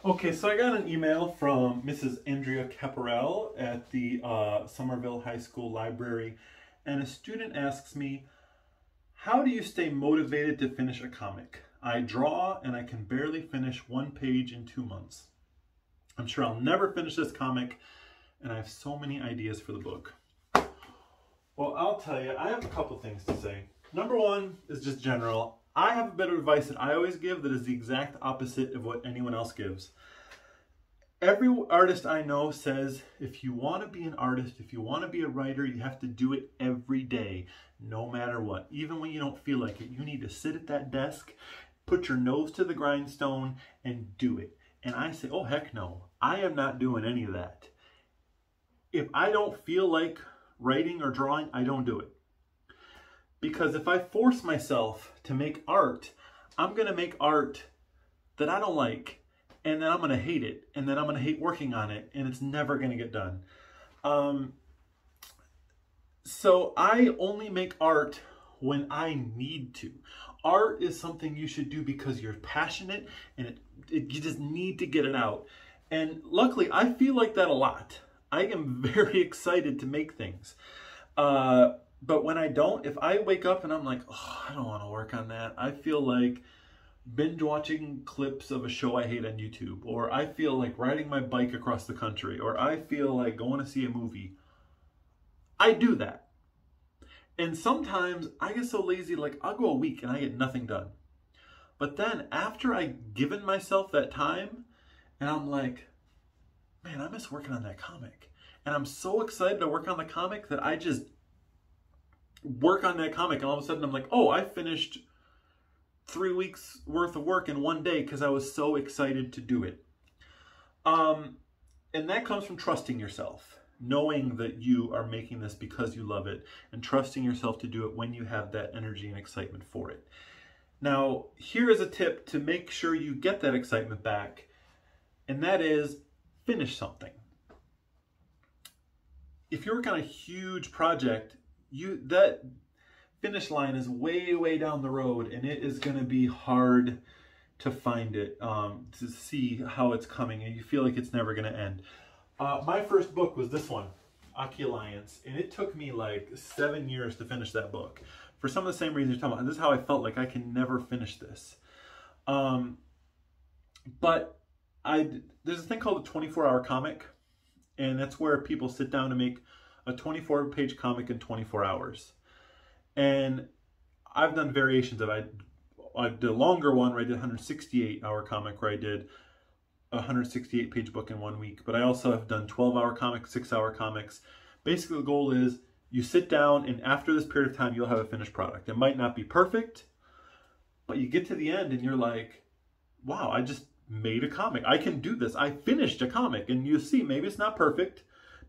Okay, so I got an email from Mrs. Andrea Caparel at the Somerville High School Library, and a student asks me, how do you stay motivated to finish a comic? I draw and I can barely finish one page in 2 months. I'm sure I'll never finish this comic, and I have so many ideas for the book. Well, I'll tell you, I have a couple things to say. Number one is just general. I have a bit of advice that I always give that is the exact opposite of what anyone else gives. Every artist I know says, if you want to be an artist, if you want to be a writer, you have to do it every day, no matter what. Even when you don't feel like it, you need to sit at that desk, put your nose to the grindstone, and do it. And I say, oh, heck no. I am not doing any of that. If I don't feel like writing or drawing, I don't do it. Because if I force myself to make art, I'm going to make art that I don't like, and then I'm going to hate it, and then I'm going to hate working on it, and it's never going to get done. So I only make art when I need to. Art is something you should do because you're passionate, and you just need to get it out. And luckily, I feel like that a lot. I am very excited to make things. But when I don't, if I wake up and I'm like, oh, I don't want to work on that. I feel like binge watching clips of a show I hate on YouTube, or I feel like riding my bike across the country, or I feel like going to see a movie. I do that. And sometimes I get so lazy, like I'll go a week and I get nothing done. But then after I've given myself that time, and I'm like, man, I miss working on that comic. And I'm so excited to work on the comic that I just work on that comic, and all of a sudden I'm like, oh, I finished 3 weeks worth of work in one day because I was so excited to do it. And that comes from trusting yourself, knowing that you are making this because you love it, and trusting yourself to do it when you have that energy and excitement for it. Now, here is a tip to make sure you get that excitement back, and that is finish something. If you work on a huge project, that finish line is way, way down the road, and it is going to be hard to find it, to see how it's coming, and you feel like it's never going to end. My first book was this one, Aki Alliance, and it took me like 7 years to finish that book. For some of the same reasons you're talking about. This is how I felt like I can never finish this. But there's a thing called a 24-hour comic, and that's where people sit down to make a 24-page comic in 24 hours. And I've done variations of it. I did a longer one where I did a 168-hour comic where I did a 168-page book in 1 week. But I also have done 12-hour comics, 6-hour comics. Basically, the goal is you sit down, and after this period of time, you'll have a finished product. It might not be perfect, but you get to the end and you're like, wow, I just made a comic. I can do this. I finished a comic. And you see, maybe it's not perfect.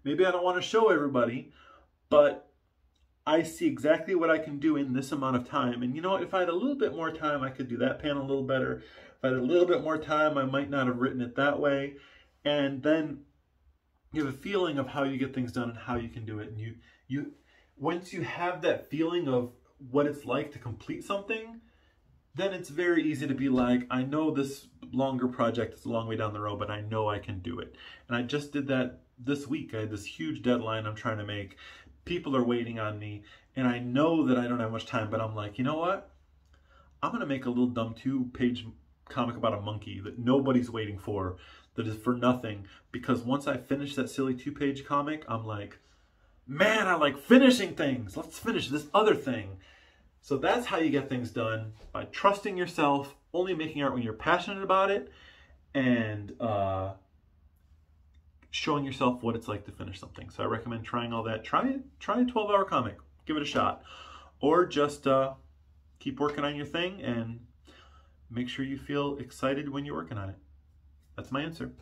Maybe I don't want to show everybody, but I see exactly what I can do in this amount of time. And you know, if I had a little bit more time, I could do that panel a little better. If I had a little bit more time, I might not have written it that way. And then you have a feeling of how you get things done and how you can do it. And once you have that feeling of what it's like to complete something, then it's very easy to be like, I know this longer project is a long way down the road, but I know I can do it. And I just did that this week. I had this huge deadline I'm trying to make. People are waiting on me, and I know that I don't have much time, but I'm like, you know what? I'm going to make a little dumb 2-page comic about a monkey that nobody's waiting for, that is for nothing, because once I finish that silly 2-page comic, I'm like, man, I like finishing things. Let's finish this other thing. So that's how you get things done, by trusting yourself, only making art when you're passionate about it, and showing yourself what it's like to finish something. So I recommend trying all that. Try a 12-hour comic. Give it a shot. Or just keep working on your thing and make sure you feel excited when you're working on it. That's my answer.